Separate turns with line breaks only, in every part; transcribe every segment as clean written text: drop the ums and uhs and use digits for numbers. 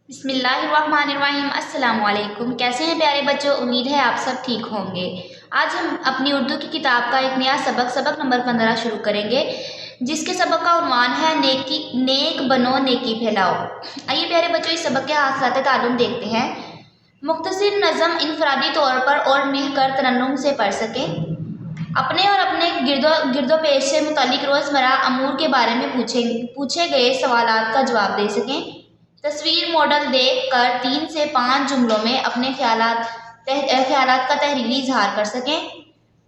बिस्मिल्लाहिर्रहमानिर्रहीम। अस्सलाम वालेकुम। कैसे हैं प्यारे बच्चों? उम्मीद है आप सब ठीक होंगे। आज हम अपनी उर्दू की किताब का एक नया सबक नंबर 15 शुरू करेंगे, जिसके सबक का उन्वान है नेक बनो नेकी फैलाओ। आइए प्यारे बच्चों, इस सबक के हासिलात ताल्लुम देखते हैं। मुख्तसर नज़म इनफरादी तौर पर और मिलकर तरन्नुम से पढ़ सकें। अपने और अपने गिरदो पेश से मुतालिक रोज़मर्रा अमूर के बारे में पूछे गए सवालात का जवाब दे सकें। तस्वीर मॉडल देख कर 3 से 5 जुमलों में अपने ख्यालात का तहरीरी इजहार कर सकें।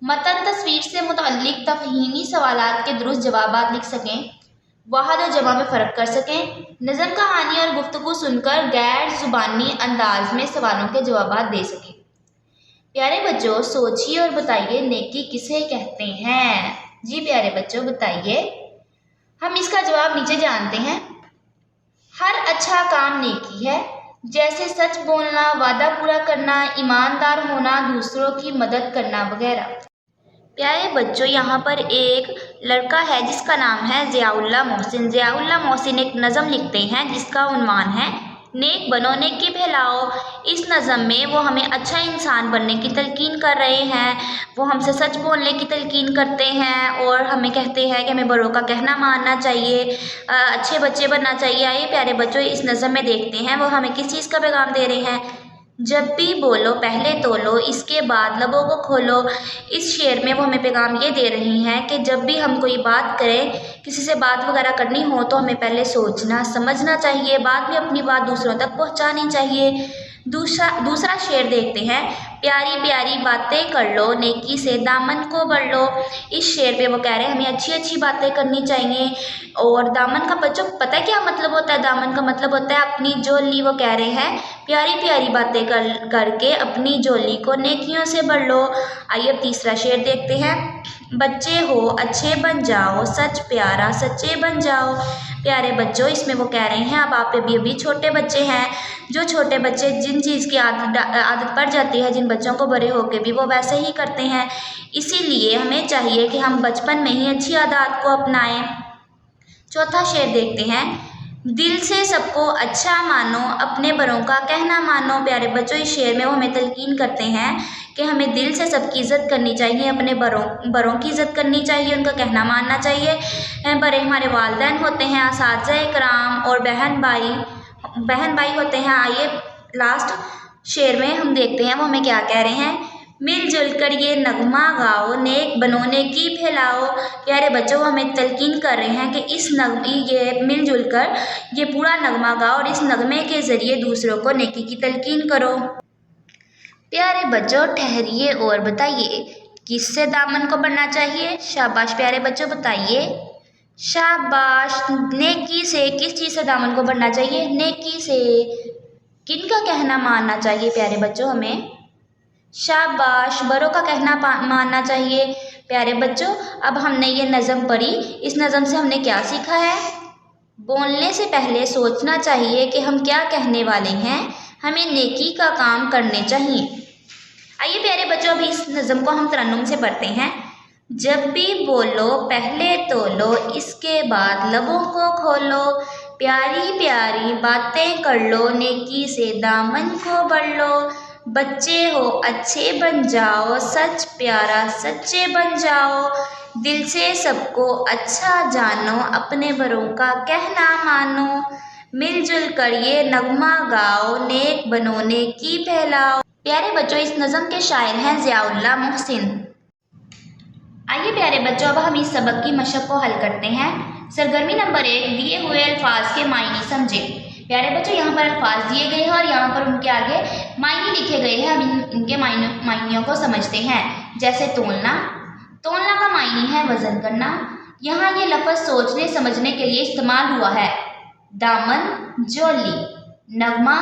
मतन तस्वीर से मुताल्लिक तफहीमी सवालात के दुरुस्त जवाबात लिख सकें। वाहद और जमा में फ़र्क कर सकें। नज़म कहानी और गुफ्तगू सुनकर गैर ज़ुबानी अंदाज में सवालों के जवाबात दे सकें। प्यारे बच्चों, सोचिए और बताइए, नेकी किसे कहते हैं? जी प्यारे बच्चों, बताइए। हम इसका जवाब नीचे जानते हैं। हर अच्छा काम नेकी है, जैसे सच बोलना, वादा पूरा करना, ईमानदार होना, दूसरों की मदद करना वगैरह। प्यारे बच्चों, यहाँ पर एक लड़का है जिसका नाम है ज़ियाउल्लाह मोहसिन। ज़ियाउल्लाह मोहसिन एक नज़म लिखते हैं जिसका उन्वान है नेक बनो नेकी फैलाओ। इस नज़म में वो हमें अच्छा इंसान बनने की तलकीन कर रहे हैं। वो हमसे सच बोलने की तलकीन करते हैं और हमें कहते हैं कि हमें बड़ों का कहना मानना चाहिए, अच्छे बच्चे बनना चाहिए। आइए प्यारे बच्चों, इस नज़म में देखते हैं वो हमें किस चीज़ का पैगाम दे रहे हैं। जब भी बोलो पहले तोलो, इसके बाद लबों को खोलो। इस शेर में वो हमें पैगाम ये दे रही हैं कि जब भी हम कोई बात करें, किसी से बात वगैरह करनी हो, तो हमें पहले सोचना समझना चाहिए, बाद में अपनी बात दूसरों तक पहुंचानी चाहिए। दूसरा शेर देखते हैं। प्यारी प्यारी बातें कर लो, नेकी से दामन को बढ़ लो। इस शेर पे वो कह रहे हैं हमें अच्छी अच्छी बातें करनी चाहिए। और दामन का बच्चों पता है क्या मतलब होता है? दामन का मतलब होता है अपनी झोली। वो कह रहे हैं प्यारी प्यारी बातें करके अपनी झोली को नेकियों से भर लो। आइए अब तीसरा शेर देखते हैं। बच्चे हो अच्छे बन जाओ, सच प्यारा सच्चे बन जाओ। प्यारे बच्चों, इसमें वो कह रहे हैं अब आप अभी छोटे बच्चे हैं। जो छोटे बच्चे जिन चीज़ की आदत पड़ जाती है, जिन बच्चों को बड़े होकर भी वो वैसे ही करते हैं। इसीलिए हमें चाहिए कि हम बचपन में ही अच्छी आदत को अपनाएं। चौथा शेर देखते हैं। दिल से सबको अच्छा मानो, अपने बड़ों का कहना मानो। प्यारे बच्चों, इस शेर में वो हमें तलकीन करते हैं कि हमें दिल से सबकी इज़्ज़त करनी चाहिए, अपने बड़ों की इज़्ज़त करनी चाहिए, उनका कहना मानना चाहिए। बड़े हमारे वालिदैन होते हैं, असातिज़ा इकराम और बहन भाई होते हैं। आइए लास्ट शेर में हम देखते हैं वो हमें क्या कह रहे हैं। मिलजुल कर ये नगमा गाओ, नेक बनो नेकी फैलाओ। प्यारे बच्चों, हमें तलकीन कर रहे हैं कि ये मिलजुल कर ये पूरा नगमा गाओ और इस नगमे के ज़रिए दूसरों को नेकी की तलकीन करो। प्यारे बच्चों, ठहरिए और बताइए, किससे दामन को बढ़ना चाहिए? शाबाश प्यारे बच्चों, बताइए। शाबाश। नेकी से। किस चीज़ से दामन को बढ़ना चाहिए? नेकी से। किनका कहना मानना चाहिए प्यारे बच्चों? हमें शाबाश, बड़ों का कहना मानना चाहिए। प्यारे बच्चों, अब हमने ये नज़म पढ़ी। इस नज़म से हमने क्या सीखा है? बोलने से पहले सोचना चाहिए कि हम क्या कहने वाले हैं। हमें नेकी का काम करने चाहिए। आइए प्यारे बच्चों, अभी इस नज़म को हम तरन्नुम से पढ़ते हैं। जब भी बोलो पहले तोलो, इसके बाद लबों को खोलो। प्यारी प्यारी बातें कर लो, नेकी से दामन को बढ़ लो। बच्चे हो अच्छे बन जाओ, सच प्यारा सच्चे बन जाओ। दिल से सबको अच्छा जानो, अपने बड़ों का कहना मानो। मिलजुल कर ये नगमा गाओ, नेक बनो नेकी फैलाओ। प्यारे बच्चों, इस नज़म के शायर हैं ज़ियाउल्लाह मोहसिन। आइए प्यारे बच्चों, अब हम इस सबक की मशक को हल करते हैं। सरगर्मी नंबर 1, दिए हुए अल्फाज के मायने समझें। प्यारे बच्चों, यहाँ पर अल्फाज दिए गए हैं और यहाँ पर उनके आगे मायने लिखे गए हैं। हम इनके मायनियों को समझते हैं। जैसे तोलना। तोलना का मायने है वजन करना। यहाँ ये लफ्ज़ सोचने समझने के लिए इस्तेमाल हुआ है। दामन झोली, नगमा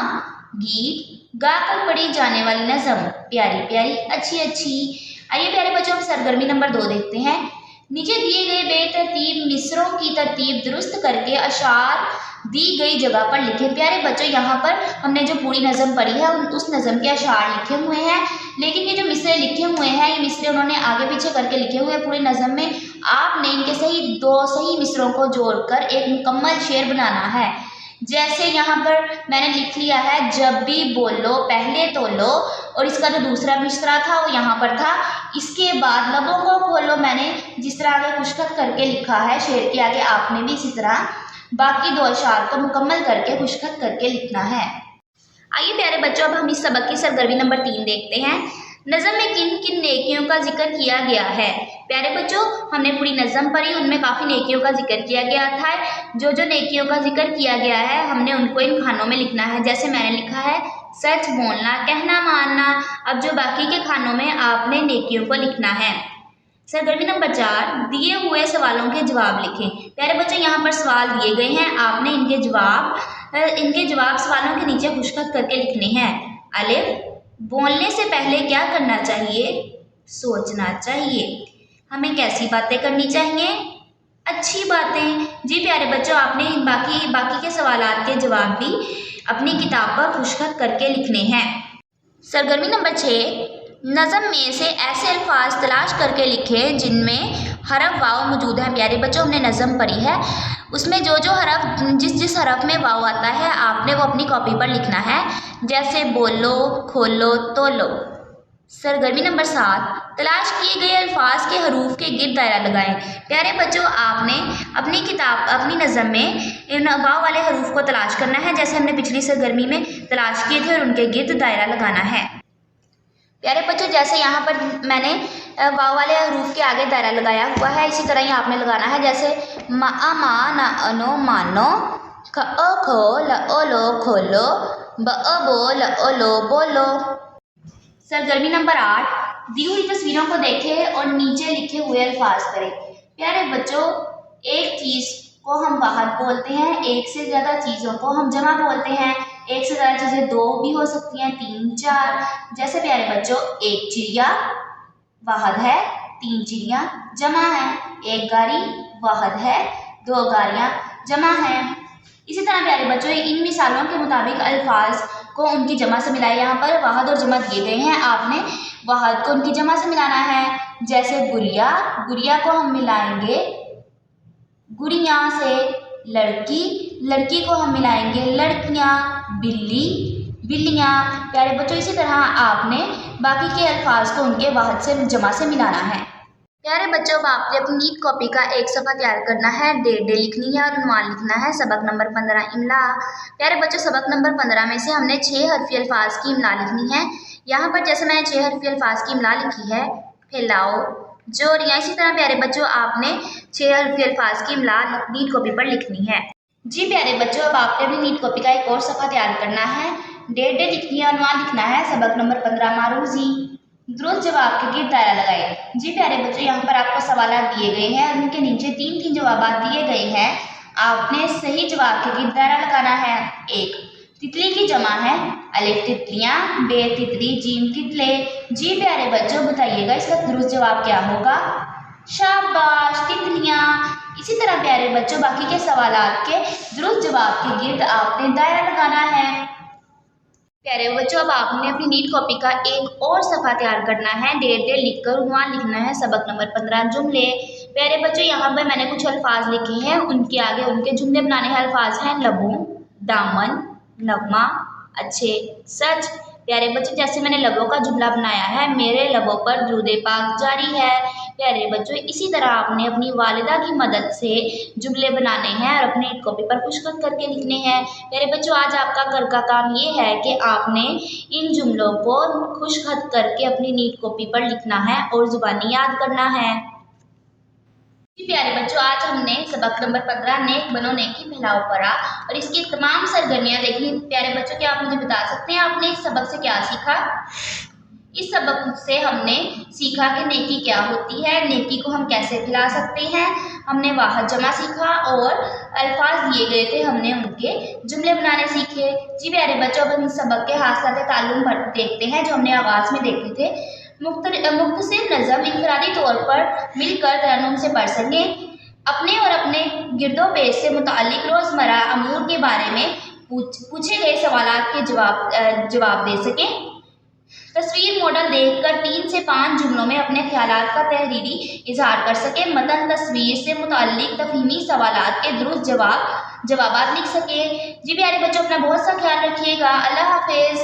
गीत, गाकर पढ़ी जाने वाली नज़म, प्यारी प्यारी अच्छी अच्छी। आइए प्यारे बच्चों, हम सरगर्मी नंबर 2 देखते हैं। नीचे दिए गए बेतरतीब मिसरों की तरतीब दुरुस्त करके अशार दी गई जगह पर लिखें। प्यारे बच्चों, यहाँ पर हमने जो पूरी नज़म पढ़ी है उस नज़म के अशार लिखे हुए हैं, लेकिन ये जो मिसरे लिखे हुए हैं, ये मिसरे उन्होंने आगे पीछे करके लिखे हुए हैं पूरी नज़म में। आपने इनके दो सही मिसरों को जोड़कर एक मुकम्मल शेर बनाना है। जैसे यहाँ पर मैंने लिख लिया है, जब भी बोलो पहले तो लो, और इसका जो दूसरा मिसरा था वो यहाँ पर था। इसके बाद लबों को खोलो, मैंने जिस तरह आगे खुशखत करके लिखा है शेर के आगे, आपने भी इसी तरह बाकी 2 अशआर को मुकम्मल करके खुशखत करके लिखना है। आइए प्यारे बच्चों, अब हम इस सबक की सरगर्मी नंबर 3 देखते हैं। नज़म में किन किन नेकियों का जिक्र किया गया है। प्यारे बच्चों, हमने पूरी नज़म पढ़ी, उनमें काफ़ी नेकियों का जिक्र किया गया था। जो जो नेकियों का जिक्र किया गया है हमने उनको इन खानों में लिखना है। जैसे मैंने लिखा है सच बोलना, कहना मानना। अब जो बाकी के खानों में आपने नेकियों को लिखना है। सरगर्मी नंबर 4, दिए हुए सवालों के जवाब लिखें। प्यारे बच्चों, यहाँ पर सवाल दिए गए हैं, आपने इनके जवाब सवालों के नीचे खुशखत करके लिखने हैं। अलिफ, बोलने से पहले क्या करना चाहिए? सोचना चाहिए। हमें कैसी बातें करनी चाहिए? अच्छी बातें। जी प्यारे बच्चों, आपने बाकी के सवालात के जवाब भी अपनी किताब पर खुशखत करके लिखने हैं। सरगर्मी नंबर 6, नज़म में से ऐसे अल्फाज तलाश करके लिखे जिनमें हरफ वाव मौजूद है। प्यारे बच्चों, हमने नज़म पढ़ी है, उसमें जो जो हरफ जिस हरफ में वाव आता है आपने वो अपनी कॉपी पर लिखना है। जैसे बोलो, खोलो, तोलो। सरगर्मी नंबर 7, तलाश किए गए अल्फाज के हरूफ के गिर्द दायरा लगाएं। प्यारे बच्चों, आपने अपनी नज़म में इन वाव वाले हरूफ को तलाश करना है, जैसे हमने पिछली सरगर्मी में तलाश किए थे, और उनके गिर्द दायरा लगाना है। प्यारे बच्चों, जैसे यहाँ पर मैंने वाव वाले हरूफ के आगे दायरा लगाया हुआ है, इसी तरह ही आपने लगाना है। जैसे मा मा ना अनो मानो, ख ओ खो ल ओ लो खोलो, ब अ बो ल ओ लो बोलो। सरगर्मी नंबर 8, दी हुई तस्वीरों को देखें और नीचे लिखे हुए अल्फाज करें। प्यारे बच्चों, एक चीज़ को हम वाहद बोलते हैं, एक से ज़्यादा चीज़ों को हम जमा बोलते हैं। एक से ज़्यादा चीज़ें 2 भी हो सकती हैं, 3, 4। जैसे प्यारे बच्चों, एक चिड़िया वाहद है, 3 चिड़िया जमा है। एक गाड़ी वाहद है, 2 गाड़ियाँ जमा है। इसी तरह प्यारे बच्चों, इन मिसालों के मुताबिक अल्फाज को उनकी जमा से मिलाए। यहाँ पर वाहद और जमा दिए गए हैं, आपने वाहद को उनकी जमा से मिलाना है। जैसे गुड़िया, गुड़िया को हम मिलाएंगे गुड़िया से। लड़की, लड़की को हम मिलाएंगे लड़कियाँ। बिल्ली, बिल्लियाँ। प्यारे बच्चों, इसी तरह आपने बाकी के अल्फाज को उनके वाहद से जमा से मिलाना है। प्यारे बच्चों, अब आपने अपनी नीट कॉपी का एक सफ़ा तैयार करना है, डेट लिखनी है और उन्वान लिखना है। सबक नंबर 15 इमला। प्यारे बच्चों, सबक नंबर 15 में से हमने 6 हरफी अल्फाज की इमला लिखनी है। यहाँ पर जैसे मैंने 6 हरफी अल्फाज की इमला लिखी है, फैलाओ, जोरियाँ। इसी तरह प्यारे बच्चों, आपने 6 हरफी अल्फाज की इमला नीट कॉपी पर लिखनी है। जी प्यारे बच्चों, अब आपने अपनी नीट कॉपी का एक और सफ़ा तैयार करना है, डेट लिखनी है, उन्वान लिखना है। सबक नंबर 15 मारूजी। दुरुस्त जवाब के गिर्द दायरा लगाए। जी प्यारे बच्चों, यहाँ पर आपको सवालात दिए गए हैं, उनके नीचे 3 जवाब दिए गए हैं। आपने सही जवाब के गिर्द दायरा लगाना है। 1, तितली की जमा है, अलिफ तितलियाँ, बे तितली, जीम तितले। जी प्यारे बच्चों, बताइएगा इसका दुरुस्त जवाब क्या होगा? शाबाश, तितलियाँ। इसी तरह प्यारे बच्चों, बाकी के सवालात के दुरुस्त जवाब के गिर्द आपने दायरा लगाना है। प्यारे बच्चों, अब आपने अपनी नीट कॉपी का एक और सफ़ा तैयार करना है, डेट लिखकर उन्वान लिखना है। सबक नंबर 15 जुमले। प्यारे बच्चों, यहाँ पर मैंने कुछ अल्फाज लिखे हैं, उनके आगे उनके जुमले बनाने हैं। अल्फाज हैं लबों, दामन, नगमा, अच्छे, सच। प्यारे बच्चों, जैसे मैंने लबों का जुमला बनाया है, मेरे लबों पर दुरूद पाक जारी है। प्यारे बच्चों, इसी तरह आपने अपनी वालिदा की मदद से जुमले बनाने हैं और अपने कॉपी पर खुशखत करके लिखने हैं। प्यारे बच्चों, आज आपका घर का काम ये है कि आपने इन जुमलों को खुशखत करके अपनी नीट कॉपी पर लिखना है और ज़ुबानी याद करना है। प्यारे बच्चों, आज हमने सबक नंबर 15 नेक बनो नेकी फैलाओ पढ़ा और इसकी तमाम सरगर्मियाँ देखी। प्यारे बच्चों, क्या आप मुझे बता सकते हैं आपने इस सबक से क्या सीखा? इस सबक से हमने सीखा कि नेकी क्या होती है, नेकी को हम कैसे फैला सकते हैं। हमने वाहद जमा सीखा और अल्फाज दिए गए थे, हमने उनके जुमले बनाने सीखे। जी प्यारे बच्चों, अब हम इस सबक के हासिलात ताल्लुम देखते हैं जो हमने आगाज़ में देखे थे। मुख्तसर नज़म इनफरादी तौर पर मिलकर तरन्नुम से पढ़ सकें, अपने और अपने गिरदोपेश से मुताल्लिक रोज़मर्रा अमूर के बारे में पूछे गए सवालात के जवाब दे सकें। तस्वीर मॉडल देखकर 3 से 5 जुमलों में अपने ख्यालात का तहरीरी इजहार कर सके। मतन तस्वीर से मुताल्लिक तफहीमी सवालात के दुरुस्त जवाबात लिख सके। जी प्यारे बच्चों, अपना बहुत सा ख्याल रखिएगा। अल्लाह हाफिज़।